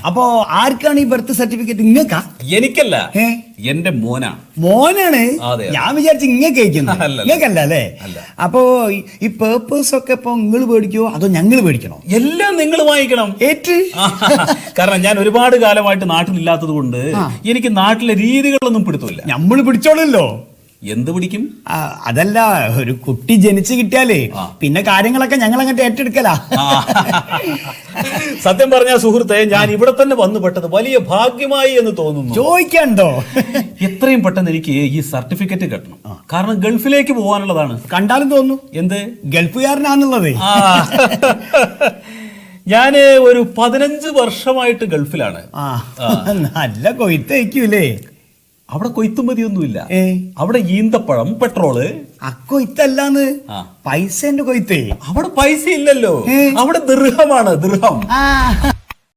അപ്പോ ആർക്കാണ് ഈ ബർത്ത് സർട്ടിഫിക്കറ്റ്? ഇങ്ങക്കാ? എനിക്കല്ല, ഏ? എന്റെ മോനാണ്. മോനാണ്? അതെ. ഞാൻ വിചാരിച്ചു ഇങ്ങക്ക് അയക്കുന്നത്. അല്ലല്ല. ഇങ്ങക്കല്ല അല്ലേ? അല്ല. അപ്പോ ഈ പേപ്പേഴ്സ് ഒക്കെ ഇപ്പൊ നിങ്ങൾ മേടിക്കോ അതോ ഞങ്ങൾ മേടിക്കണോ? എല്ലാം നിങ്ങൾ വാങ്ങിക്കണം. ഏറ്റ് കാരണം ഞാൻ ഒരുപാട് കാലമായിട്ട് നാട്ടിലില്ലാത്തത് കൊണ്ട് എനിക്ക് നാട്ടിലെ രീതികളൊന്നും പിടുത്തമില്ല. നമ്മൾ പിടിച്ചോളല്ലോ. എന്ത് പിടിക്കും? അതല്ല, ഒരു കുട്ടി ജനിച്ചു കിട്ടിയാലേ പിന്നെ കാര്യങ്ങളൊക്കെ ഞങ്ങൾ അങ്ങോട്ട് ഏറ്റെടുക്കലാ. സത്യം പറഞ്ഞ സുഹൃത്തെ, ഞാൻ ഇവിടെ തന്നെ വന്നു പെട്ടത് വലിയ ഭാഗ്യമായി എന്ന് തോന്നുന്നു. ചോദിക്കണ്ടോ? എത്രയും പെട്ടെന്ന് എനിക്ക് ഈ സർട്ടിഫിക്കറ്റ് കിട്ടണം. കാരണം ഗൾഫിലേക്ക് പോകാനുള്ളതാണ്. കണ്ടാലും തോന്നുന്നു എന്ത് ഗൾഫുകാരനാന്നുള്ളത്. ഞാന് ഒരു 15 വർഷമായിട്ട് ഗൾഫിലാണ്. നല്ല കൊയ്ത്തയക്കൂലേ? അവിടെ കൊയ്ത്തുമതിയൊന്നുമില്ല. ഏ, അവിടെ ഈന്തപ്പഴം, പെട്രോള്. അക്കൊയ്ത്തല്ലാന്ന്, പൈസന്റെ കൊയ്ത്തേ. അവിടെ പൈസ ഇല്ലല്ലോ, അവിടെ ദിർഹമാണ്, ദിർഹം.